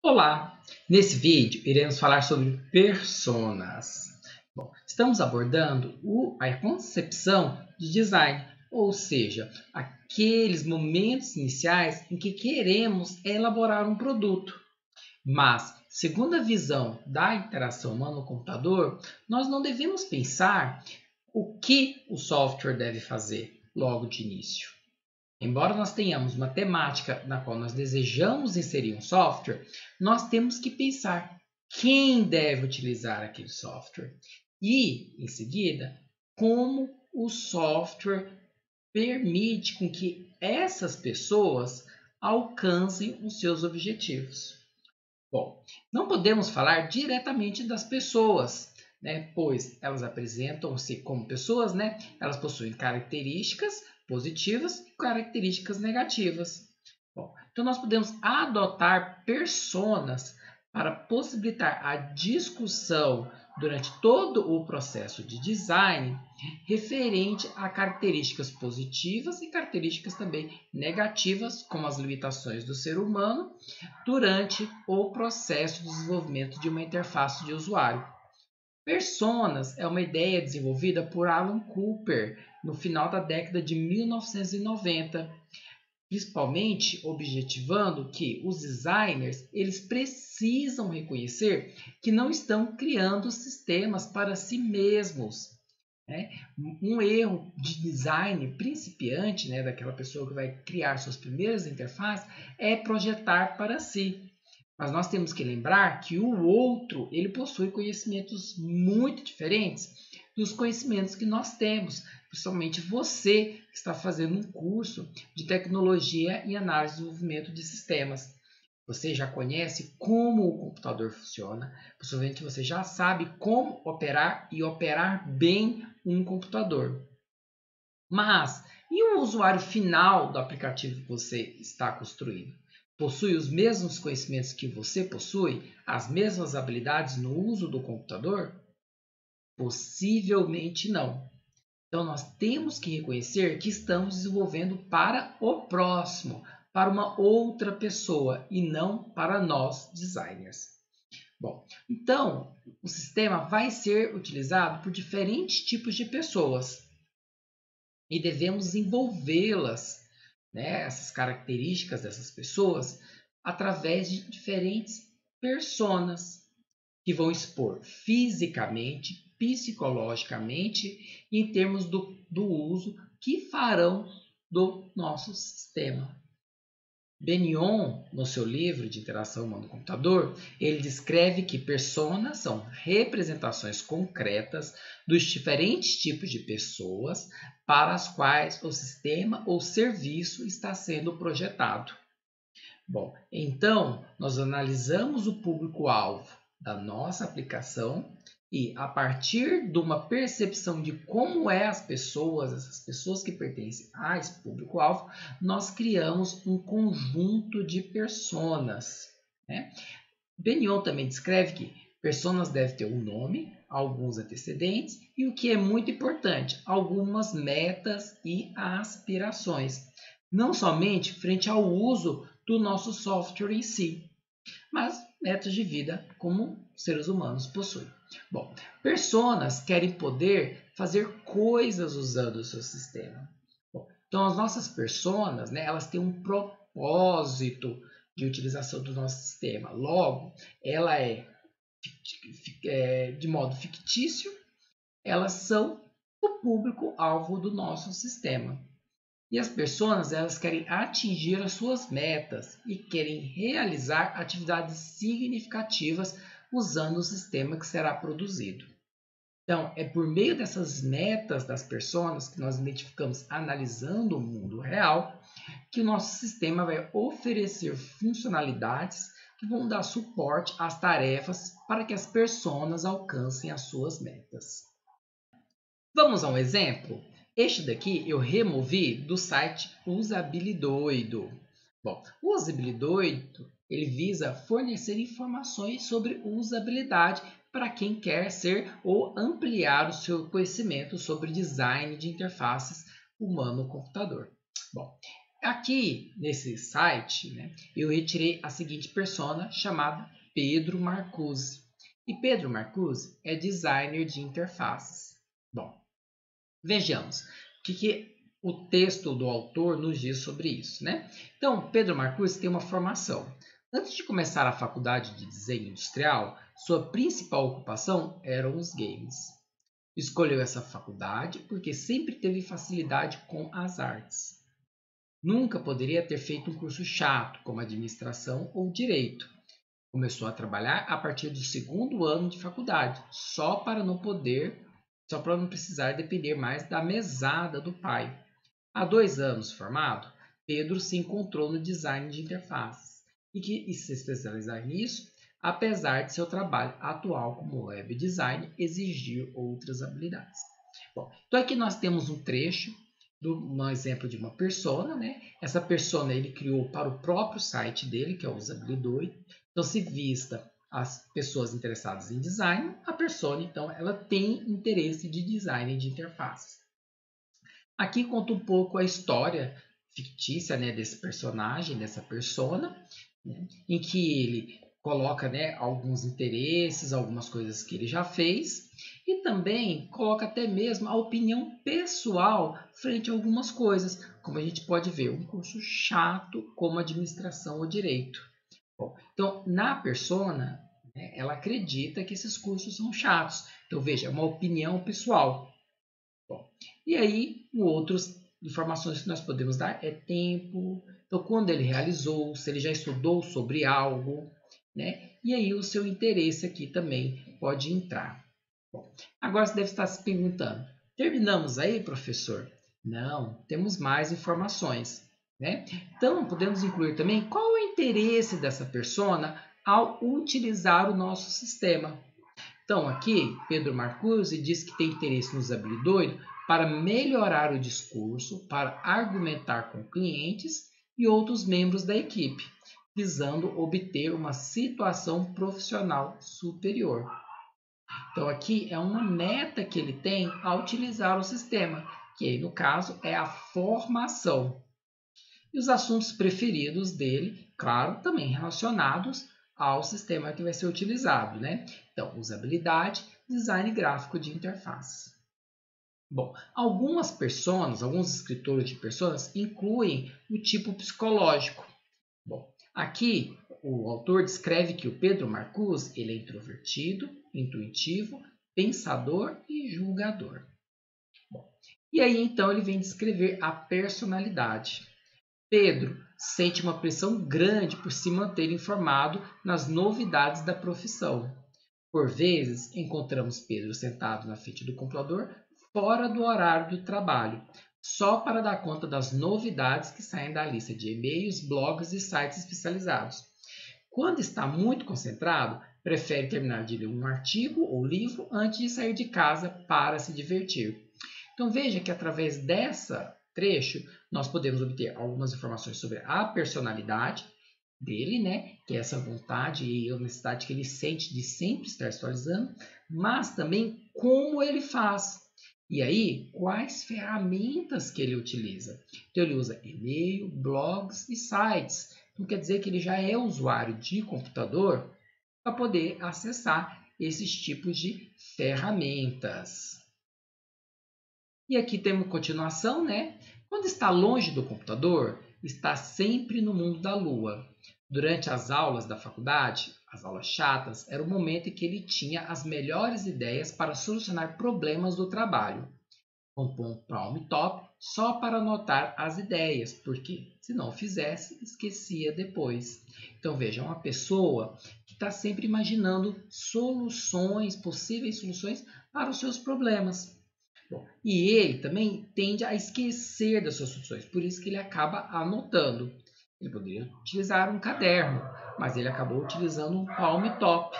Olá! Nesse vídeo iremos falar sobre personas. Bom, estamos abordando a concepção de design, ou seja, aqueles momentos iniciais em que queremos elaborar um produto. Mas, segundo a visão da interação humano-computador, nós não devemos pensar o que o software deve fazer logo de início. Embora nós tenhamos uma temática na qual nós desejamos inserir um software, nós temos que pensar quem deve utilizar aquele software e, em seguida, como o software permite com que essas pessoas alcancem os seus objetivos. Bom, não podemos falar diretamente das pessoas, pois elas apresentam-se como pessoas, elas possuem características positivas e características negativas. Bom, então nós podemos adotar personas para possibilitar a discussão durante todo o processo de design referente a características positivas e características também negativas, como as limitações do ser humano durante o processo de desenvolvimento de uma interface de usuário. Personas é uma ideia desenvolvida por Alan Cooper no final da década de 1990, principalmente objetivando que os designers eles precisam reconhecer que não estão criando sistemas para si mesmos. Um erro de design principiante, daquela pessoa que vai criar suas primeiras interfaces, é projetar para si. Mas nós temos que lembrar que o outro ele possui conhecimentos muito diferentes dos conhecimentos que nós temos, principalmente você que está fazendo um curso de tecnologia e análise de desenvolvimento de sistemas. Você já conhece como o computador funciona, possivelmente você já sabe como operar e operar bem um computador. Mas e o usuário final do aplicativo que você está construindo? Possui os mesmos conhecimentos que você possui? As mesmas habilidades no uso do computador? Possivelmente não. Então, nós temos que reconhecer que estamos desenvolvendo para o próximo, para uma outra pessoa e não para nós, designers. Bom, então, o sistema vai ser utilizado por diferentes tipos de pessoas e devemos envolvê-las, essas características dessas pessoas, através de diferentes personas que vão expor fisicamente, psicologicamente, em termos do uso que farão do nosso sistema. Bennion, no seu livro de Interação Humano-Computador, ele descreve que personas são representações concretas dos diferentes tipos de pessoas para as quais o sistema ou serviço está sendo projetado. Bom, então nós analisamos o público-alvo da nossa aplicação e, a partir de uma percepção de como as pessoas, essas pessoas que pertencem a esse público-alvo, nós criamos um conjunto de personas. Bennion também descreve que personas devem ter um nome, alguns antecedentes e, o que é muito importante, algumas metas e aspirações. Não somente frente ao uso do nosso software em si, mas metas de vida como seres humanos possuem. Bom, personas querem poder fazer coisas usando o seu sistema. Bom, então, as nossas personas, elas têm um propósito de utilização do nosso sistema. Logo, ela é de modo fictício, elas são o público-alvo do nosso sistema. E as pessoas elas querem atingir as suas metas e querem realizar atividades significativas usando o sistema que será produzido. Então, é por meio dessas metas das pessoas que nós identificamos analisando o mundo real que o nosso sistema vai oferecer funcionalidades que vão dar suporte às tarefas para que as pessoas alcancem as suas metas. Vamos a um exemplo? Este daqui eu removi do site Usabilidoido. Bom, o Usabilidoido ele visa fornecer informações sobre usabilidade para quem quer ser ou ampliar o seu conhecimento sobre design de interfaces humano-computador. Bom, Aqui nesse site, né, eu retirei a seguinte persona chamada Pedro Marcuse. E Pedro Marcuse é designer de interfaces. Bom, vejamos o que o texto do autor nos diz sobre isso, né? Então, Pedro Marcuse tem uma formação. Antes de começar a faculdade de desenho industrial, sua principal ocupação eram os games. Escolheu essa faculdade porque sempre teve facilidade com as artes. Nunca poderia ter feito um curso chato, como administração ou direito. Começou a trabalhar a partir do segundo ano de faculdade, só para não precisar depender mais da mesada do pai. Há 2 anos formado, Pedro se encontrou no design de interfaces e se especializar nisso, apesar de seu trabalho atual como web design exigir outras habilidades. Bom, então aqui nós temos um trecho um exemplo de uma persona, né? Essa persona ele criou para o próprio site dele, que é o Usabilidoid. Então, se vista as pessoas interessadas em design, a persona, então, ela tem interesse de design de interfaces. Aqui conta um pouco a história fictícia, né, desse personagem, dessa persona, né, em que ele coloca, né, alguns interesses, algumas coisas que ele já fez e também coloca até mesmo a opinião pessoal frente a algumas coisas, como a gente pode ver, um curso chato como administração ou direito. Bom, então, na persona, né, ela acredita que esses cursos são chatos. Então, veja, é uma opinião pessoal. Bom, e aí, outras informações que nós podemos dar é tempo, então quando ele realizou, se ele já estudou sobre algo, né? E aí o seu interesse aqui também pode entrar. Bom, agora você deve estar se perguntando, terminamos aí, professor? Não, temos mais informações, né? Então, podemos incluir também qual é o interesse dessa persona ao utilizar o nosso sistema. Então, aqui, Pedro Marcuse diz que tem interesse no Usabilidoid para melhorar o discurso, para argumentar com clientes e outros membros da equipe, visando obter uma situação profissional superior. Então, aqui é uma meta que ele tem ao utilizar o sistema, que no caso é a formação. E os assuntos preferidos dele, claro, também relacionados ao sistema que vai ser utilizado, né? Então, usabilidade, design gráfico de interface. Bom, alguns escritores de personas incluem o tipo psicológico. Bom, aqui o autor descreve que o Pedro Marcuse ele é introvertido, intuitivo, pensador e julgador. Bom, e aí então ele vem descrever a personalidade. Pedro sente uma pressão grande por se manter informado nas novidades da profissão. Por vezes, encontramos Pedro sentado na frente do computador fora do horário do trabalho, só para dar conta das novidades que saem da lista de e-mails, blogs e sites especializados. Quando está muito concentrado, prefere terminar de ler um artigo ou livro antes de sair de casa para se divertir. Então veja que através dessa trecho nós podemos obter algumas informações sobre a personalidade dele, né, que é essa vontade e a necessidade que ele sente de sempre estar atualizando, mas também como ele faz. E aí, quais ferramentas que ele utiliza? Então, ele usa e-mail, blogs e sites. Então, quer dizer que ele já é usuário de computador para poder acessar esses tipos de ferramentas. E aqui temos continuação, né? Quando está longe do computador, está sempre no mundo da lua. Durante as aulas da faculdade, as aulas chatas, era o momento em que ele tinha as melhores ideias para solucionar problemas do trabalho. Compõe um palm top só para anotar as ideias, porque se não fizesse, esquecia depois. Então veja, é uma pessoa que está sempre imaginando soluções, possíveis soluções para os seus problemas. Bom, e ele também tende a esquecer das suas soluções, por isso que ele acaba anotando. Ele poderia utilizar um caderno, mas ele acabou utilizando um palm top.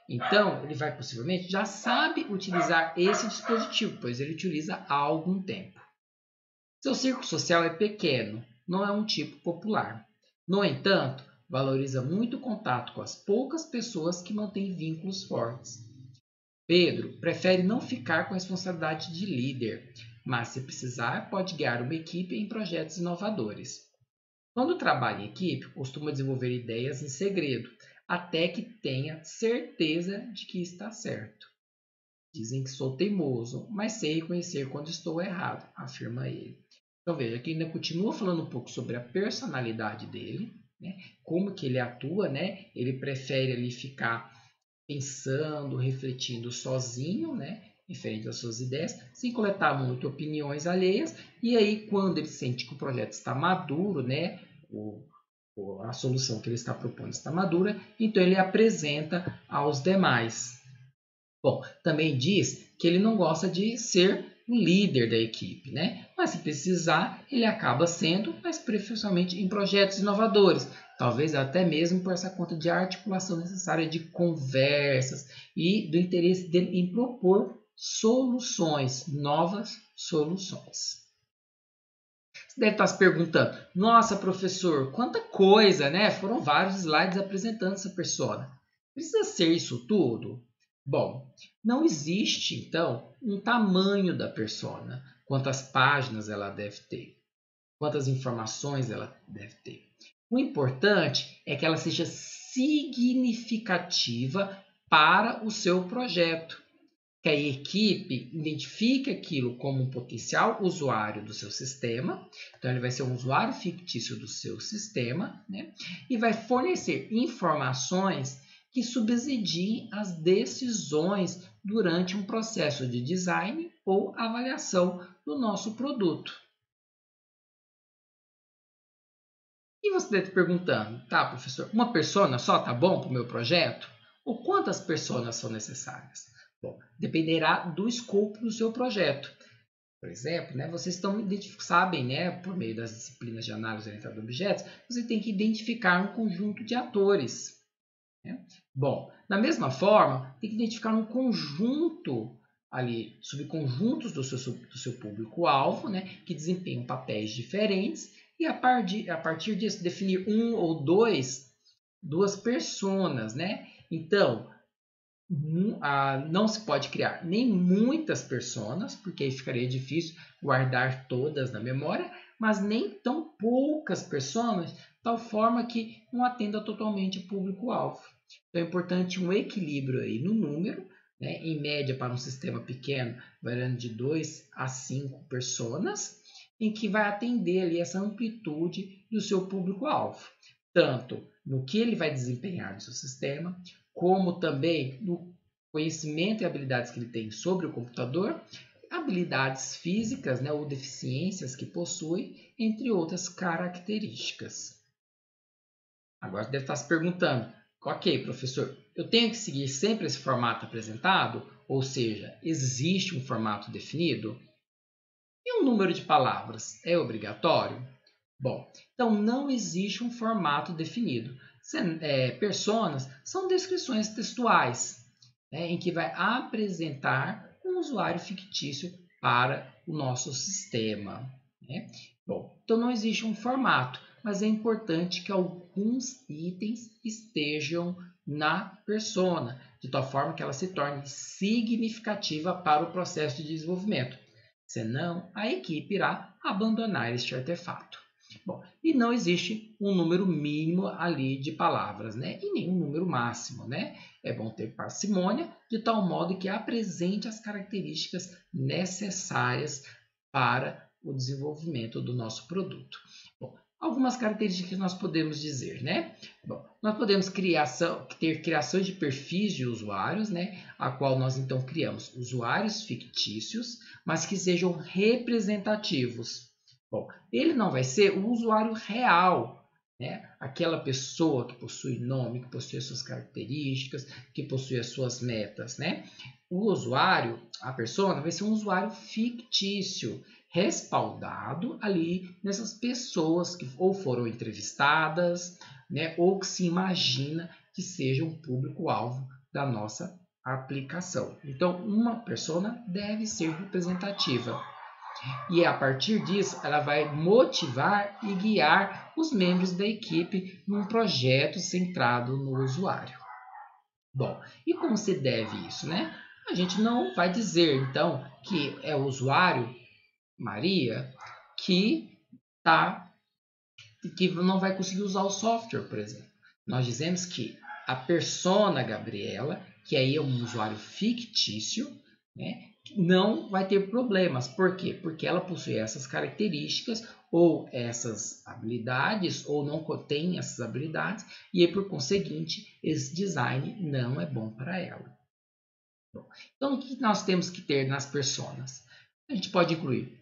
Então, ele vai possivelmente já sabe utilizar esse dispositivo, pois ele utiliza há algum tempo. Seu círculo social é pequeno, não é um tipo popular. No entanto, valoriza muito o contato com as poucas pessoas que mantêm vínculos fortes. Pedro prefere não ficar com a responsabilidade de líder, mas se precisar, pode guiar uma equipe em projetos inovadores. Quando trabalha em equipe, costuma desenvolver ideias em segredo, até que tenha certeza de que está certo. Dizem que sou teimoso, mas sei reconhecer quando estou errado, afirma ele. Então veja, aqui ainda continua falando um pouco sobre a personalidade dele, né? Como que ele atua, né? Ele prefere ali ficar pensando, refletindo sozinho, né? Referente às suas ideias, sem coletar muito opiniões alheias. E aí, quando ele sente que o projeto está maduro, né? A solução que ele está propondo está madura, então ele apresenta aos demais. Bom, também diz que ele não gosta de ser o líder da equipe, né? Mas se precisar, ele acaba sendo, mas preferencialmente em projetos inovadores, talvez até mesmo por essa conta de articulação necessária de conversas e do interesse dele em propor soluções, novas soluções. Você deve estar se perguntando, nossa, professor, quanta coisa, né? Foram vários slides apresentando essa persona. Precisa ser isso tudo? Bom, não existe, então, um tamanho da persona, quantas páginas ela deve ter, quantas informações ela deve ter. O importante é que ela seja significativa para o seu projeto, que a equipe identifique aquilo como um potencial usuário do seu sistema. Então, ele vai ser um usuário fictício do seu sistema, né? E vai fornecer informações que subsidiem as decisões durante um processo de design ou avaliação do nosso produto. E você deve estar perguntando, tá, professor, uma persona só tá bom para o meu projeto? Ou quantas personas são necessárias? Bom, dependerá do escopo do seu projeto. Por exemplo, né, vocês sabem, né, por meio das disciplinas de análise orientada a objetos, você tem que identificar um conjunto de atores. Né? Bom, da mesma forma, tem que identificar um conjunto ali, subconjuntos do seu público-alvo, né, que desempenham papéis diferentes, e a partir disso definir um ou duas personas, né? Então, não se pode criar nem muitas personas, porque aí ficaria difícil guardar todas na memória, mas nem tão poucas personas, tal forma que não atenda totalmente o público-alvo. Então é importante um equilíbrio aí no número, né? Em média para um sistema pequeno, variando de 2 a 5 personas, em que vai atender ali essa amplitude do seu público-alvo, tanto no que ele vai desempenhar no seu sistema, como também no conhecimento e habilidades que ele tem sobre o computador, habilidades físicas, né, ou deficiências que possui, entre outras características. Agora você deve estar se perguntando, ok, professor, eu tenho que seguir sempre esse formato apresentado? Ou seja, existe um formato definido? E um número de palavras é obrigatório? Bom, então não existe um formato definido. Personas são descrições textuais, né, em que vai apresentar um usuário fictício para o nosso sistema. Né? Bom, então não existe um formato, mas é importante que alguns itens estejam na persona, de tal forma que ela se torne significativa para o processo de desenvolvimento. Senão, a equipe irá abandonar este artefato. Bom, e não existe um número mínimo ali de palavras, né? E nem um número máximo, né? É bom ter parcimônia, de tal modo que apresente as características necessárias para o desenvolvimento do nosso produto. Bom, algumas características que nós podemos dizer, né? Bom, nós podemos ter criações de perfis de usuários, né? A qual nós então criamos usuários fictícios, mas que sejam representativos. Bom, ele não vai ser o usuário real, né? Aquela pessoa que possui nome, que possui as suas características, que possui as suas metas, né? O usuário, a persona, vai ser um usuário fictício, respaldado ali nessas pessoas que ou foram entrevistadas, né? Ou que se imagina que seja um público-alvo da nossa aplicação. Então, uma persona deve ser representativa. E a partir disso, ela vai motivar e guiar os membros da equipe num projeto centrado no usuário. Bom, e como se deve isso, né? A gente não vai dizer, então, que é o usuário, Maria, que está que não vai conseguir usar o software, por exemplo. Nós dizemos que a persona Gabriela, que aí é um usuário fictício, né, não vai ter problemas. Por quê? Porque ela possui essas características ou essas habilidades, ou não tem essas habilidades, e aí, por conseguinte, esse design não é bom para ela. Bom, então, o que nós temos que ter nas personas? A gente pode incluir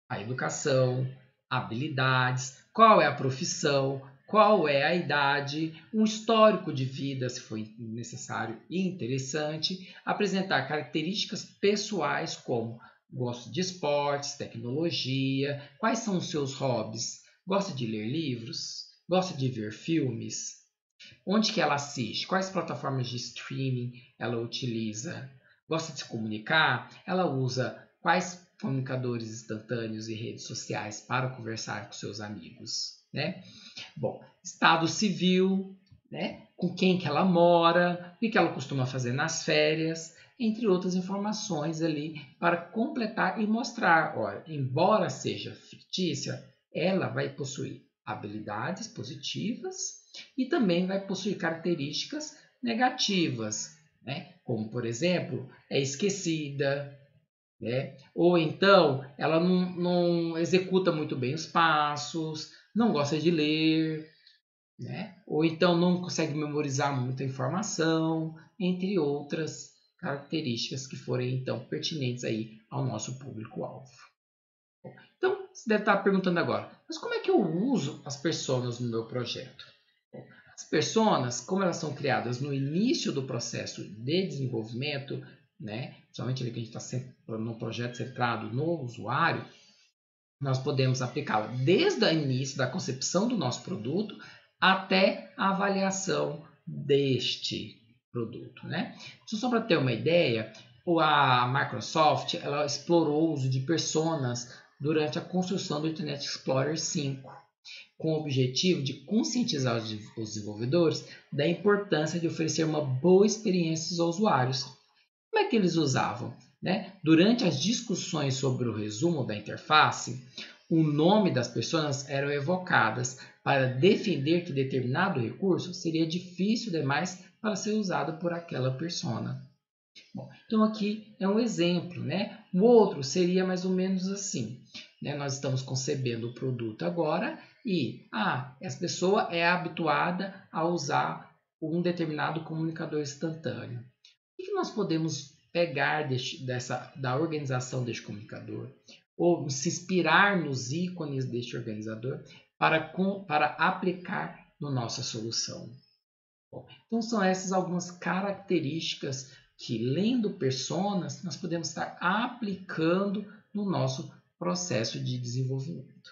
a educação, habilidades, qual é a profissão, qual é a idade, um histórico de vida, se for necessário e interessante, apresentar características pessoais como gosto de esportes, tecnologia, quais são os seus hobbies, gosta de ler livros, gosta de ver filmes, onde que ela assiste, quais plataformas de streaming ela utiliza, gosta de se comunicar, ela usa quais comunicadores instantâneos e redes sociais para conversar com seus amigos, né? Bom, estado civil, né? Com quem que ela mora, o que ela costuma fazer nas férias, entre outras informações ali para completar e mostrar, olha, embora seja fictícia, ela vai possuir habilidades positivas e também vai possuir características negativas, né? Como, por exemplo, é esquecida, né? Ou então ela não executa muito bem os passos, não gosta de ler, né? Ou então não consegue memorizar muita informação, entre outras características que forem então pertinentes aí ao nosso público-alvo. Então, você deve estar perguntando agora, mas como é que eu uso as personas no meu projeto? As personas, como elas são criadas no início do processo de desenvolvimento, né, principalmente ali que a gente está no projeto centrado no usuário, nós podemos aplicá-la desde o início da concepção do nosso produto até a avaliação deste produto, né? Só para ter uma ideia, a Microsoft ela explorou o uso de personas durante a construção do Internet Explorer 5, com o objetivo de conscientizar os desenvolvedores da importância de oferecer uma boa experiência aos usuários. Como é que eles usavam? Né? Durante as discussões sobre o resumo da interface, o nome das pessoas eram evocadas para defender que determinado recurso seria difícil demais para ser usado por aquela persona. Bom, então aqui é um exemplo, né? O outro seria mais ou menos assim, né? Nós estamos concebendo o produto agora e essa pessoa é habituada a usar um determinado comunicador instantâneo. O que nós podemos pegar da organização deste comunicador ou se inspirar nos ícones deste organizador para aplicar na nossa solução? Bom, então são essas algumas características que, lendo personas, nós podemos estar aplicando no nosso processo de desenvolvimento.